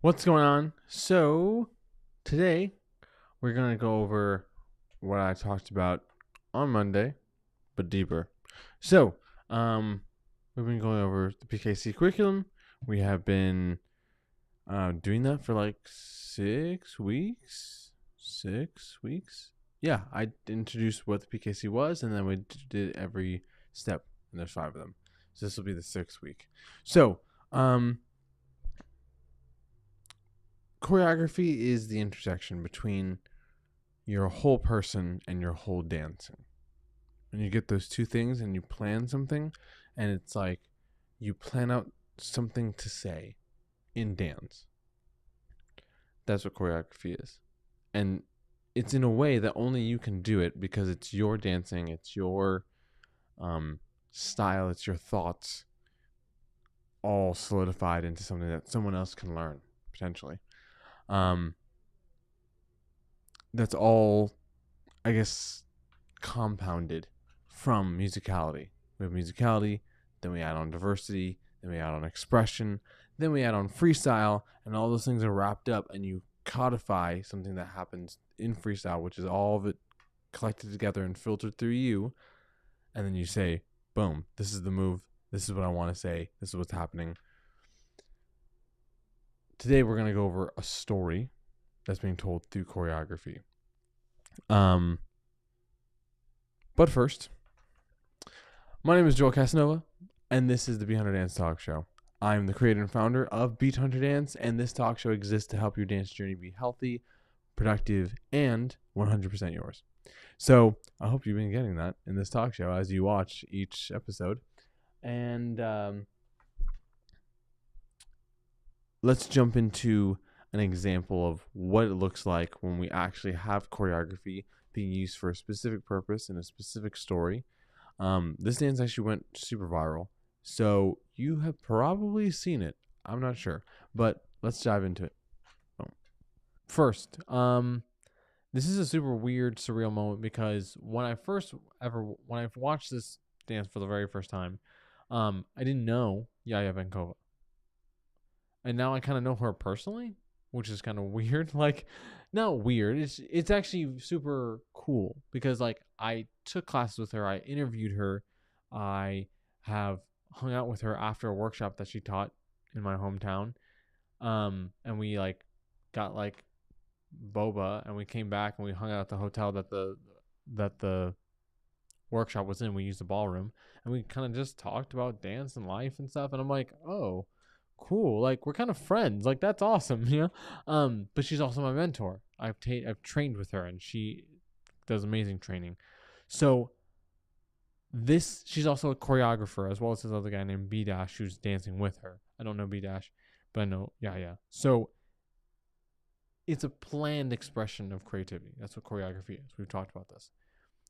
What's going on? So, today we're going to go over what I talked about on Monday, but deeper. So, we've been going over the PKC curriculum. We have been doing that for like 6 weeks. 6 weeks? Yeah, I introduced what the PKC was, and then we did every step, and there's 5 of them. So, this will be the 6th week. So, choreography is the intersection between your whole person and your whole dancing. And you get those two things and you plan something, and it's like you plan out something to say in dance. That's what choreography is. And it's in a way that only you can do it because it's your dancing, it's your style, it's your thoughts all solidified into something that someone else can learn, potentially. That's all, I guess, compounded from musicality. We have musicality, then we add on diversity, then we add on expression, then we add on freestyle, and all those things are wrapped up, and you codify something that happens in freestyle, which is all of it collected together and filtered through you, and then you say, boom, this is the move, this is what I want to say, this is what's happening. Today we're going to go over a story that's being told through choreography. But first, my name is Joel Casanova, and this is the Beat Hunter Dance Talk Show. I'm the creator and founder of Beat Hunter Dance, and this talk show exists to help your dance journey be healthy, productive, and 100% yours. So I hope you've been getting that in this talk show as you watch each episode. And let's jump into an example of what it looks like when we actually have choreography being used for a specific purpose in a specific story. This dance actually went super viral, so you have probably seen it. I'm not sure, but let's dive into it. First, this is a super weird, surreal moment because when I watched this dance for the very first time, I didn't know JaJa Vankova, and now I kind of know her personally, which is kind of weird. Like, not weird. It's actually super cool because like I took classes with her. I interviewed her. I have hung out with her after a workshop that she taught in my hometown. And we like got like boba, and we came back and we hung out at the hotel that the workshop was in. We used the ballroom, and we kind of just talked about dance and life and stuff. And I'm like, oh, cool, like we're kind of friends, like that's awesome, you know. But she's also my mentor. I've trained with her, and she does amazing training. So she's also a choreographer, as well as this other guy named B Dash who's dancing with her. I don't know B Dash, but I know yeah. So it's a planned expression of creativity. That's what choreography is. We've talked about this,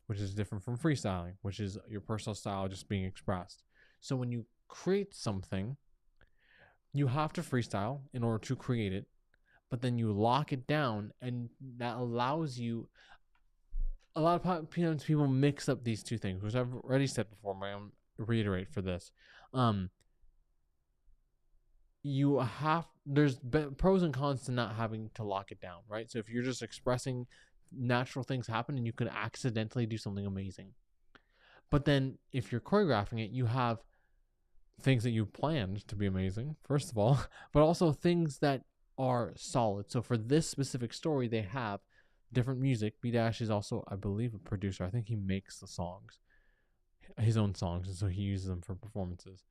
which is different from freestyling, which is your personal style just being expressed. So when you create something, you have to freestyle in order to create it, but then you lock it down, and that allows you. A lot of people mix up these two things, which I've already said before, but I'm reiterate for this. There's pros and cons to not having to lock it down, right? So if you're just expressing, natural things happen, and you could accidentally do something amazing. But then if you're choreographing it, you have things that you planned to be amazing, first of all, but also things that are solid. So for this specific story, they have different music. B Dash is also, I believe, a producer. I think he makes the songs, his own songs, and so he uses them for performances.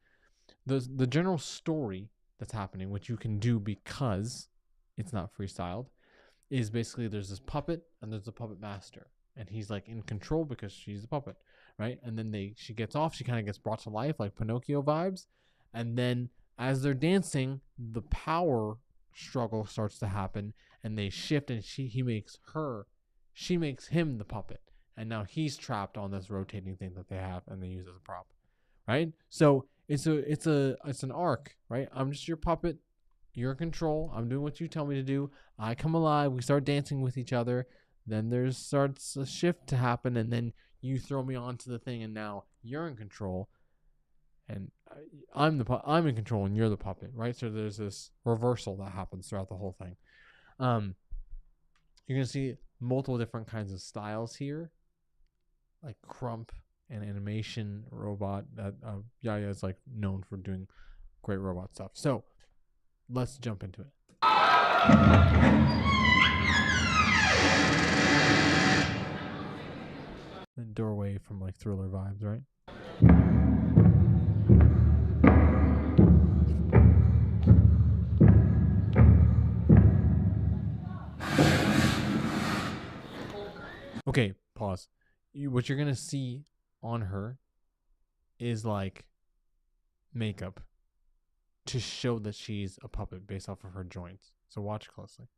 The general story that's happening, which you can do because it's not freestyled, is basically there's this puppet and there's a puppet master, and he's like in control because she's the puppet, right? And then she gets off, she kind of gets brought to life, like Pinocchio vibes, and then as they're dancing, the power struggle starts to happen, and they shift, and she makes him the puppet, and now he's trapped on this rotating thing that they have and they use as a prop, right? So it's an arc, right? I'm just your puppet, you're in control, I'm doing what you tell me to do, I come alive, we start dancing with each other, then there starts a shift to happen, and then you throw me onto the thing, and now you're in control, and I'm in control and you're the puppet, right? So there's this reversal that happens throughout the whole thing. You're gonna see multiple different kinds of styles here, like crump and animation robot. That JaJa is like known for doing great robot stuff. So let's jump into it. The doorway from like Thriller vibes, right? Okay, pause. What you're gonna see on her is like makeup to show that she's a puppet based off of her joints. So watch closely.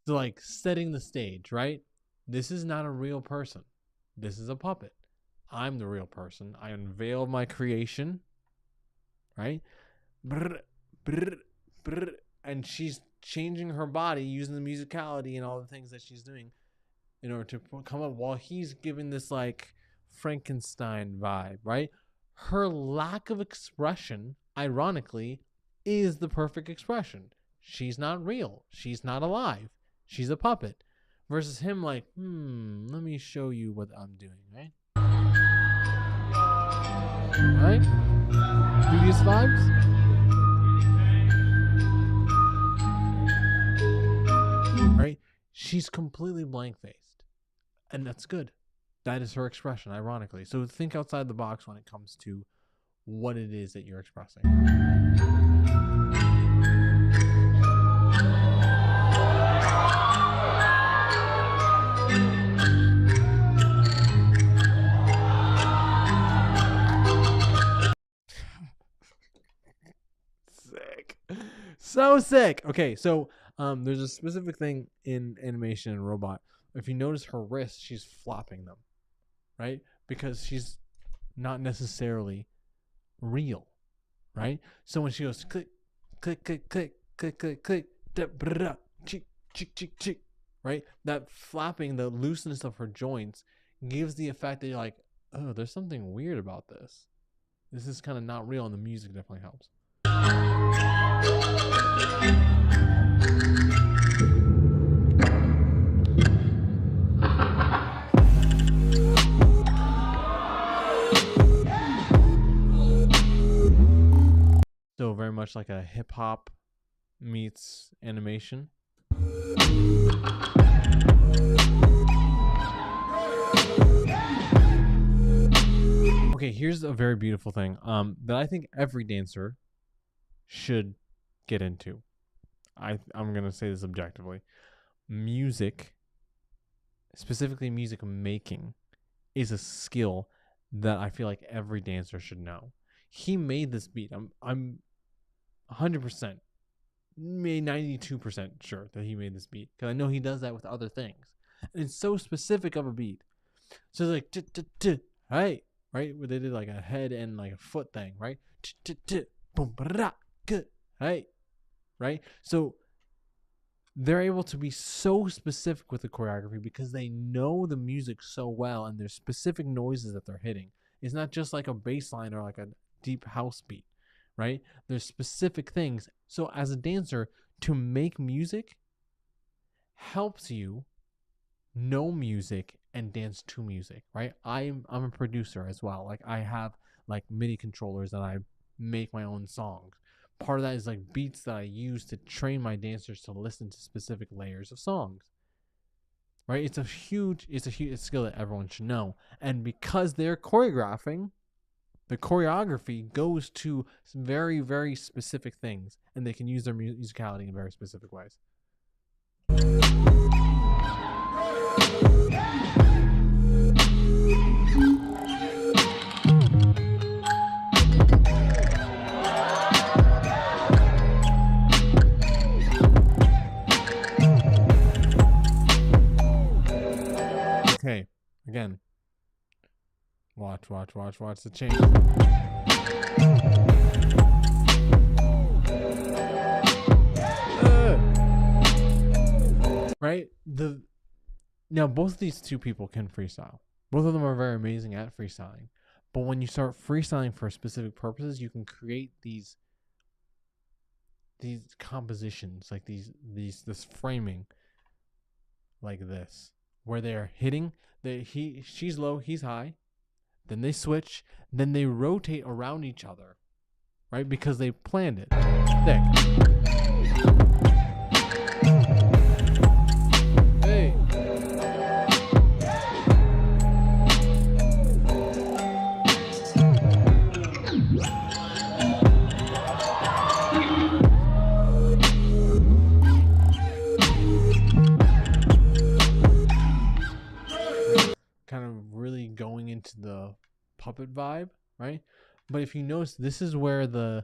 So like setting the stage, right? This is not a real person. This is a puppet. I'm the real person. I unveiled my creation, right? Brr, brr, brr, and she's changing her body using the musicality and all the things that she's doing in order to come up while he's giving this like Frankenstein vibe, right? Her lack of expression, ironically, is the perfect expression. She's not real. She's not alive. She's a puppet. Versus him like, let me show you what I'm doing, right? Right? Studious vibes? Right? She's completely blank-faced. And that's good. That is her expression, ironically. So think outside the box when it comes to what it is that you're expressing. Sick. So sick. Okay, so there's a specific thing in animation and robot. If you notice her wrists, she's flopping them, right? Because she's not necessarily real, right? So when she goes click, click, click, click, click, click, click, chick, chick, chick, chick, right? That flapping, the looseness of her joints gives the effect that you're like, oh, there's something weird about this. This is kind of not real, and the music definitely helps. So very much like a hip hop meets animation. Okay, here's a very beautiful thing that I think every dancer should get into. I'm gonna say this objectively. Music, specifically music making, is a skill that I feel like every dancer should know. He made this beat. I'm 100%, maybe 92% sure that he made this beat, because I know he does that with other things. And it's so specific of a beat. So it's like right, where they did like a head and like a foot thing, right? Right. So they're able to be so specific with the choreography because they know the music so well, and there's specific noises that they're hitting. It's not just like a bass line or like a deep house beat, right? There's specific things. So as a dancer, to make music helps you know music and dance to music, right? I'm a producer as well. Like I have like MIDI controllers and I make my own songs. Part of that is like beats that I use to train my dancers to listen to specific layers of songs, right? It's a huge skill that everyone should know. And because they're choreographing, the choreography goes to some very, very specific things, and they can use their musicality in very specific ways. Okay, again, watch the change. right? Now both of these two people can freestyle. Both of them are very amazing at freestyling. But when you start freestyling for specific purposes, you can create these compositions, like this framing like this, where they're hitting she's low, he's high, then they switch, then they rotate around each other, right? Because they planned it. Thick. Hey. Kind of really going into the puppet vibe, right? But if you notice, this is where I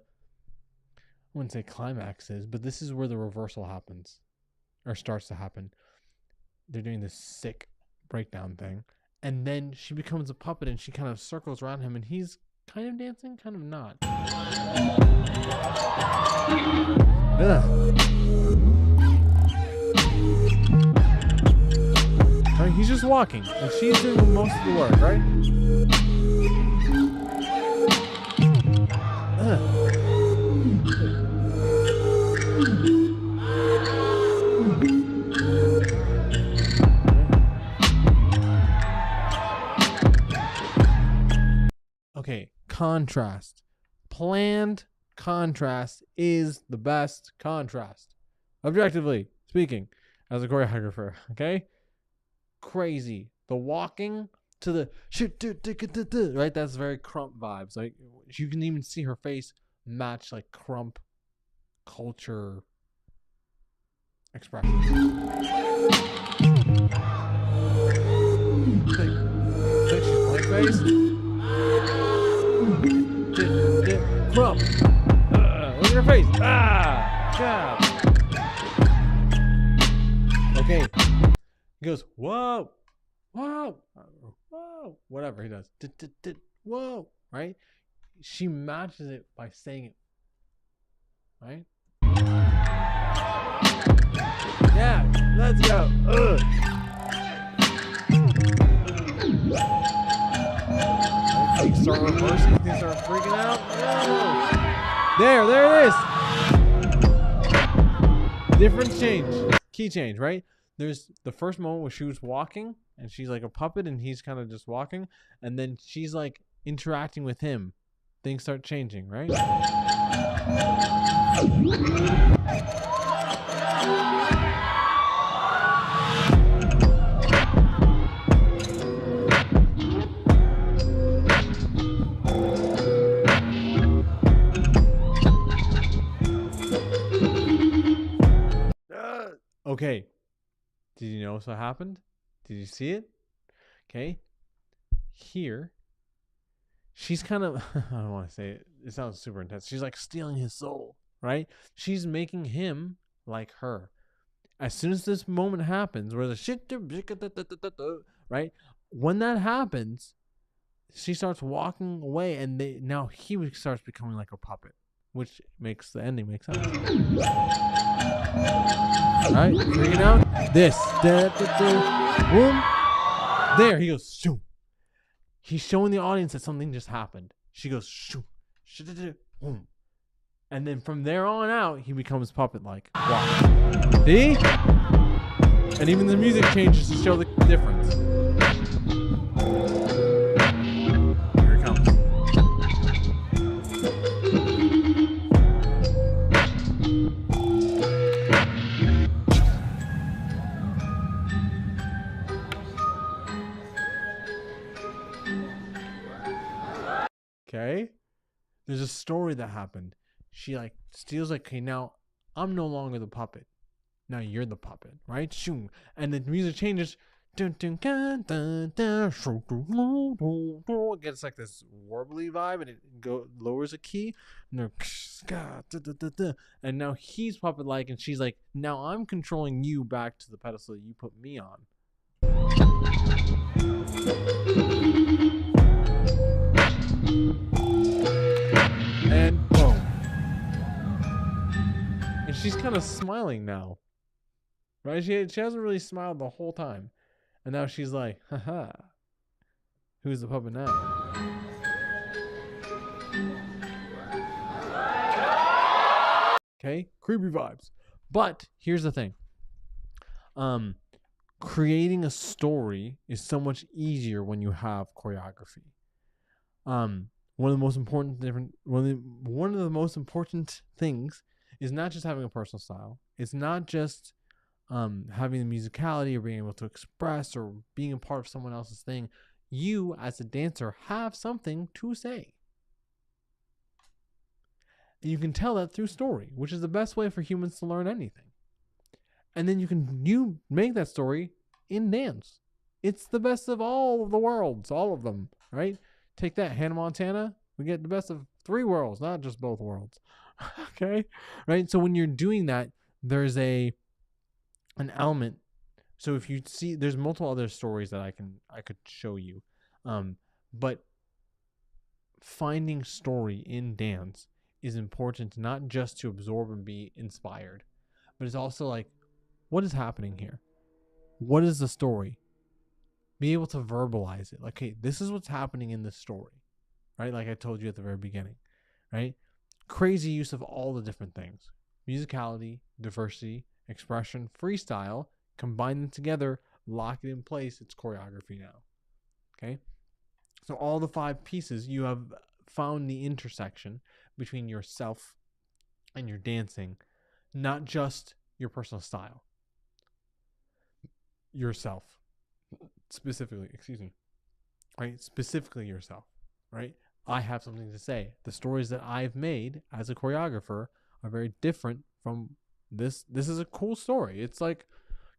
wouldn't say climax is, but this is where the reversal happens or starts to happen. They're doing this sick breakdown thing, and then she becomes a puppet and she kind of circles around him, and he's kind of dancing, kind of not. Ugh. Right, he's just walking, and she's doing most of the work, right? Okay, contrast. Planned contrast is the best contrast. Objectively speaking, as a choreographer, okay? Crazy. The walking to the right, that's very Crump vibes. Like, you can even see her face match like Crump culture expression. Think she's blank face. Crump. Look at her face. Jab. Okay. He goes, whoa, whoa, whoa, whatever he does. Whoa, right? She matches it by saying it, right? Yeah, let's go. Things start reversing, things start freaking out. Whoa. There it is. Different change, key change, right? There's the first moment where she was walking and she's like a puppet and he's kind of just walking, and then she's like interacting with him. Things start changing, right? Okay. Did you notice what happened? Did you see it? Okay. Here, she's kind of, I don't want to say it. It sounds super intense. She's like stealing his soul, right? She's making him like her. As soon as this moment happens, where the shit, right? When that happens, she starts walking away, and now he starts becoming like a puppet, which makes the ending make sense. Right? Freaking out. This. Boom. There. He goes, shoo. He's showing the audience that something just happened. She goes, shoo. Boom. And then from there on out, he becomes puppet-like. Wow. See? And even the music changes to show the difference. Here it comes. Okay? There's a story that happened. She like steals like, okay, now I'm no longer the puppet. Now you're the puppet, right? Shoom. And the music changes. It gets like this warbly vibe, and it lowers a key. And now he's puppet like, and she's like, now I'm controlling you back to the pedestal you put me on. And boom. And she's kind of smiling now. right? She hasn't really smiled the whole time, and now she's like, haha, who's the puppet now? Okay, creepy vibes. But here's the thing. Creating a story is so much easier when you have choreography. One of the most important things is not just having a personal style. It's not just having the musicality or being able to express or being a part of someone else's thing. You, as a dancer, have something to say. And you can tell that through story, which is the best way for humans to learn anything. And then you make that story in dance. It's the best of all of the worlds, all of them, right? Take that, Hannah Montana. We get the best of 3 worlds, not just both worlds. Okay, right? So when you're doing that, there's an element. So if you see, there's multiple other stories that I could show you, but finding story in dance is important, not just to absorb and be inspired, but it's also like, what is happening here? What is the story? Be able to verbalize it. Like, hey, this is what's happening in this story, right? Like I told you at the very beginning, right? Crazy use of all the different things: musicality, diversity, expression, freestyle. Combine them together, lock it in place. It's choreography now. Okay. So all the 5 pieces, you have found the intersection between yourself and your dancing, not just your personal style. Yourself. Specifically, excuse me. Right? Specifically yourself. Right? I have something to say. The stories that I've made as a choreographer are very different from this. This is a cool story. It's like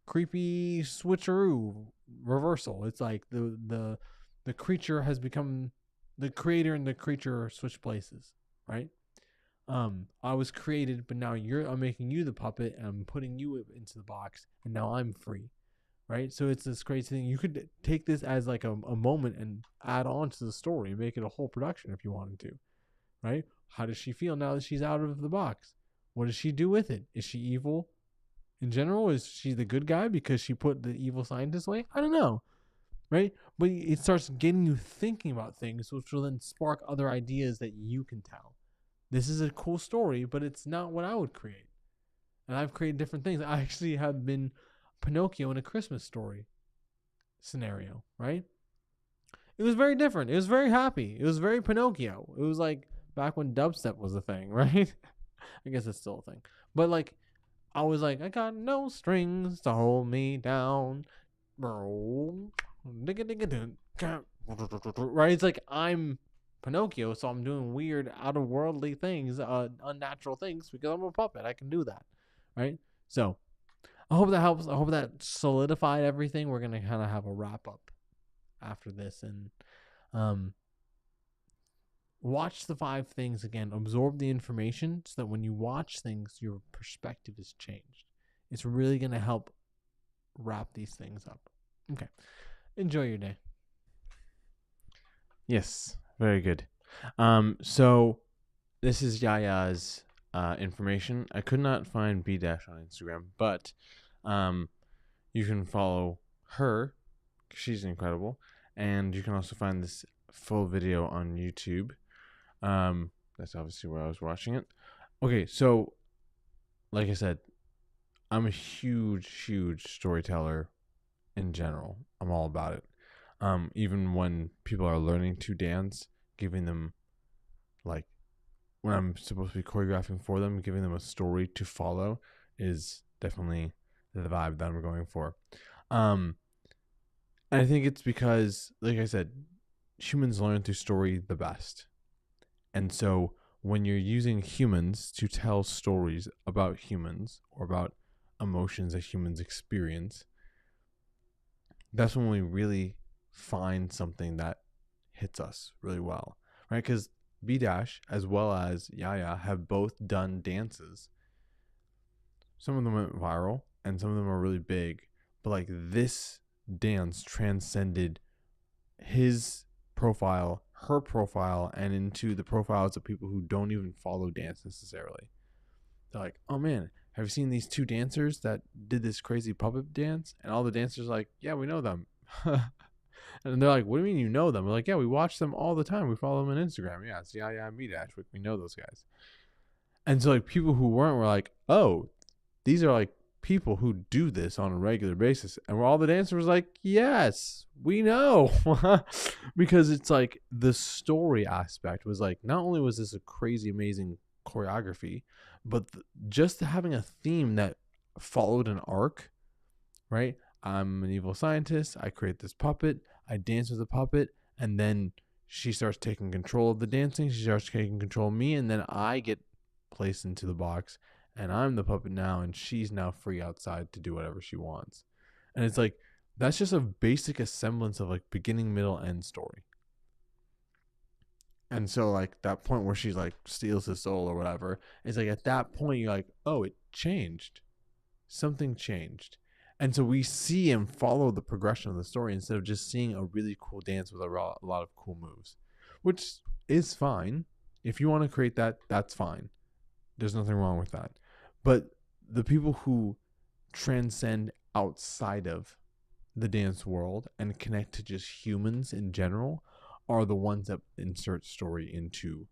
creepy switcheroo reversal. It's like the creature has become the creator and the creature switch places, right? I was created, but now I'm making you the puppet and I'm putting you into the box, and now I'm free, right? So it's this crazy thing. You could take this as like a moment and add on to the story and make it a whole production if you wanted to, right? How does she feel now that she's out of the box? What does she do with it? Is she evil in general? Is she the good guy because she put the evil scientist away? I don't know, right? But it starts getting you thinking about things, which will then spark other ideas that you can tell. This is a cool story, but it's not what I would create. And I've created different things. I actually have been Pinocchio in a Christmas story scenario, right? It was very different. It was very happy. It was very Pinocchio. It was like back when dubstep was a thing, right? I guess it's still a thing. But like, I was like, I got no strings to hold me down. Right? It's like I'm Pinocchio, so I'm doing weird, out of worldly things, unnatural things because I'm a puppet. I can do that, right? So I hope that helps. I hope that solidified everything. We're gonna kind of have a wrap up after this, and watch the 5 things again. Absorb the information so that when you watch things, your perspective is changed. It's really gonna help wrap these things up. Okay, enjoy your day. Yes, very good. So this is JaJa's information. I could not find B Dash on Instagram, but you can follow her. She's incredible, and you can also find this full video on YouTube. That's obviously where I was watching it. Okay, so like I said, I'm a huge storyteller in general. I'm all about it. Even when people are learning to dance, giving them, like, when I'm supposed to be choreographing for them, giving them a story to follow is definitely the vibe that I'm going for. And I think it's because, like I said, humans learn through story the best. And so when you're using humans to tell stories about humans or about emotions that humans experience, that's when we really find something that hits us really well, right? Because B Dash as well as JaJa have both done dances. Some of them went viral and some of them are really big, but like this dance transcended his profile, her profile, and into the profiles of people who don't even follow dance necessarily. They're like, oh man, have you seen these two dancers that did this crazy puppet dance? And all the dancers are like, yeah, we know them. And they're like, what do you mean you know them? We're like, yeah, we watch them all the time. We follow them on Instagram. Yeah, it's JaJa and me dash. We know those guys. And so like people who weren't were like, oh, these are like people who do this on a regular basis. And all the dancers was like, yes, we know. Because it's like the story aspect was like, not only was this a crazy, amazing choreography, but just having a theme that followed an arc, right? I'm an evil scientist. I create this puppet. I dance with the puppet. And then she starts taking control of the dancing. She starts taking control of me. And then I get placed into the box. And I'm the puppet now. And she's now free outside to do whatever she wants. And it's like, that's just a basic semblance of like beginning, middle, end story. And so like that point where she's like steals his soul or whatever, it's like at that point you're like, oh, it changed. Something changed. And so we see and follow the progression of the story instead of just seeing a really cool dance with a lot of cool moves, which is fine. If you want to create that, that's fine. There's nothing wrong with that. But the people who transcend outside of the dance world and connect to just humans in general are the ones that insert story into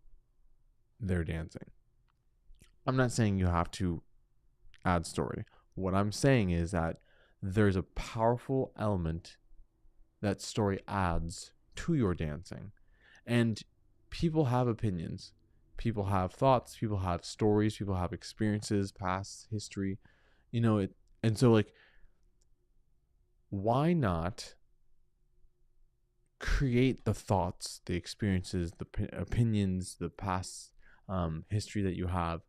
their dancing. I'm not saying you have to add story. What I'm saying is that there's a powerful element that story adds to your dancing. And people have opinions. People have thoughts. People have stories. People have experiences, past history. You know, it. And so, like, why not create the thoughts, the experiences, the opinions, the past history that you have,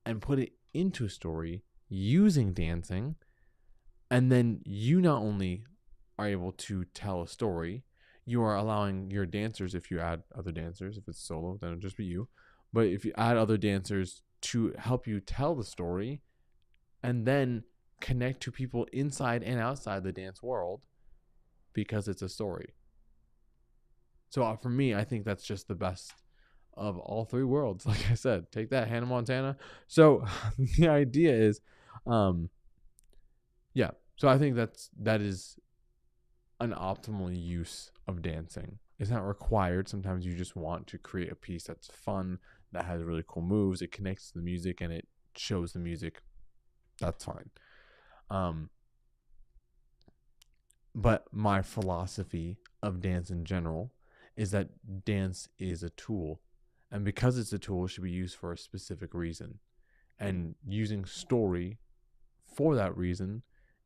and put it into a story using dancing? And then you not only are able to tell a story, you are allowing your dancers, if you add other dancers, if it's solo, then it'll just be you. But if you add other dancers to help you tell the story and then connect to people inside and outside the dance world because it's a story. So for me, I think that's just the best of all three worlds. Like I said, take that, Hannah Montana. So the idea is, yeah. So I think that is an optimal use of dancing. It's not required. Sometimes you just want to create a piece that's fun, that has really cool moves. It connects to the music and it shows the music. That's fine. But my philosophy of dance in general is that dance is a tool. And because it's a tool, it should be used for a specific reason. And using story for that reason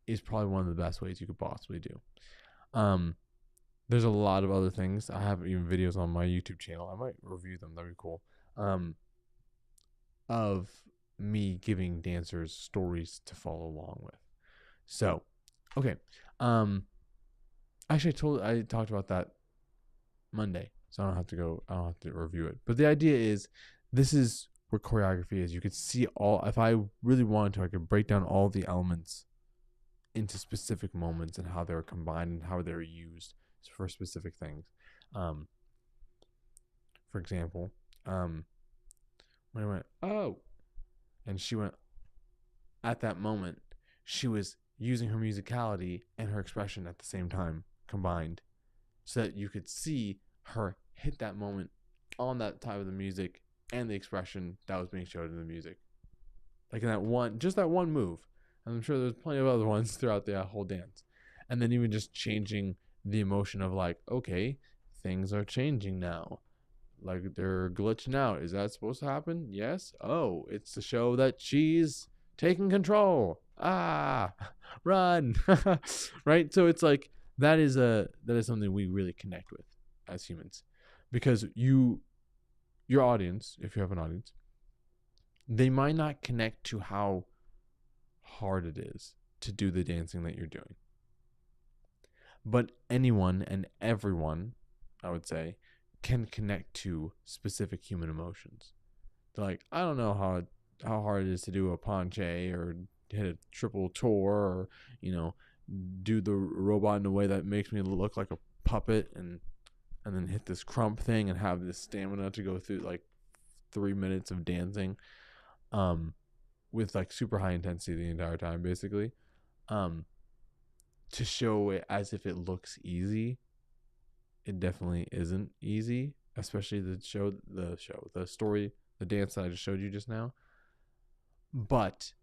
is probably one of the best ways you could possibly do. There's a lot of other things. I have even videos on my YouTube channel. I might review them. That'd be cool. Of me giving dancers stories to follow along with. So, okay. Actually, I talked about that Monday, so I don't have to review it. But the idea is, this is where choreography is. You could see all. If I really wanted to, I could break down all the elements into specific moments and how they're combined and how they're used for specific things. For example, when I went, oh, and she went, at that moment, she was using her musicality and her expression at the same time combined, so that you could see her hit that moment on that time of the music and the expression that was being showed in the music. Like in that one move. And I'm sure there's plenty of other ones throughout the whole dance. And then even just changing the emotion of like, okay, things are changing now. Like they're glitching out. Is that supposed to happen? Yes. Oh, it's to show that she's taking control. Run. Right? So it's like that is something we really connect with as humans. Because your audience, if you have an audience, they might not connect to how hard it is to do the dancing that you're doing. But anyone and everyone, I would say, can connect to specific human emotions. They're like, I don't know how hard it is to do a penche or hit a triple tour or, do the robot in a way that makes me look like a puppet and then hit this crump thing and have this stamina to go through like 3 minutes of dancing. with like super high intensity the entire time, basically, um, to show it as if it looks easy. It definitely isn't easy, especially the story, the dance that I just showed you just now. But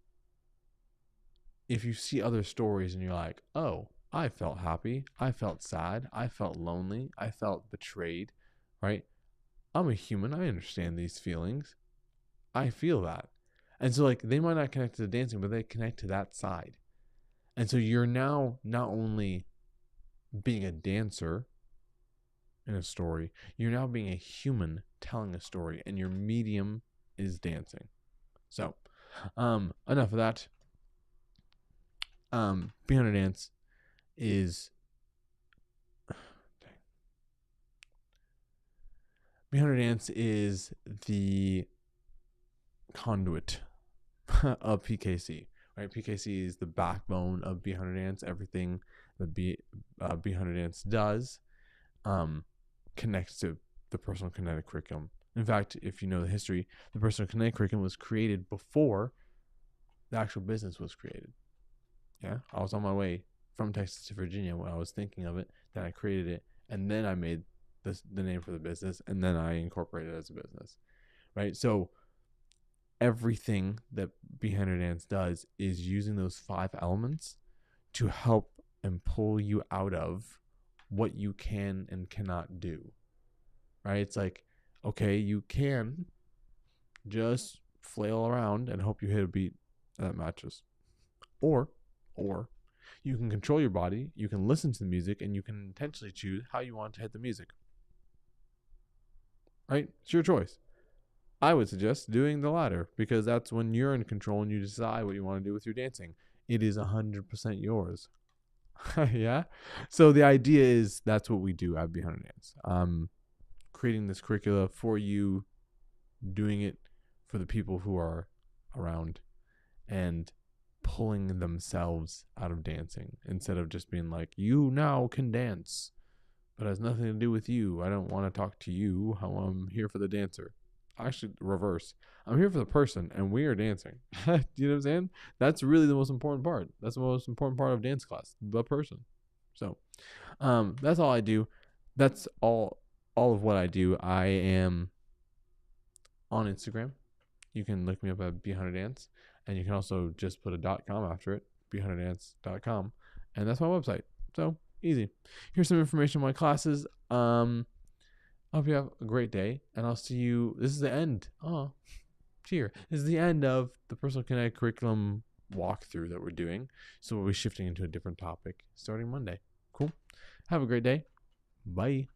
if you see other stories and you're like, oh, I felt happy, I felt sad, I felt lonely, I felt betrayed, right? I'm a human. I understand these feelings. I feel that. And so, like, they might not connect to the dancing, but they connect to that side. And so you're now not only being a dancer in a story, you're now being a human telling a story, and your medium is dancing. So, enough of that. Behind a dance is behind a dance is the conduit of PKC. Right, PKC is the backbone of Behind a Dance. Everything that Behind a Dance does connects to the personal kinetic curriculum. In fact, if you know the history, the personal kinetic curriculum was created before the actual business was created. Yeah, I was on my way from Texas to Virginia when I was thinking of it. Then I created it, and then I made the name for the business, and then I incorporated it as a business. Right, so everything that Behind a Dance does is using those 5 elements to help and pull you out of what you can and cannot do. Right? It's like, okay, you can just flail around and hope you hit a beat that matches. Or you can control your body, you can listen to the music, and you can intentionally choose how you want to hit the music. Right? It's your choice. I would suggest doing the latter, because that's when you're in control and you decide what you want to do with your dancing. It is 100% yours. Yeah. So the idea is that's what we do at Behind a Dance. Creating this curricula for you, doing it for the people who are around, and pulling themselves out of dancing instead of just being like, you now can dance, but it has nothing to do with you. I don't want to talk to you. I'm here for the dancer. Actually, reverse. I'm here for the person, and we are dancing. You know what I'm saying? That's really the most important part. That's the most important part of dance class, the person. So, that's all I do. That's all of what I do. I am on Instagram. You can look me up at Behind a Dance, and you can also just put a .com after it, behindadance.com, and that's my website. So easy. Here's some information on my classes. I hope you have a great day, and I'll see you. This is the end. Oh, cheer. This is the end of the Personal Kinetic Curriculum walkthrough that we're doing. So we'll be shifting into a different topic starting Monday. Cool. Have a great day. Bye.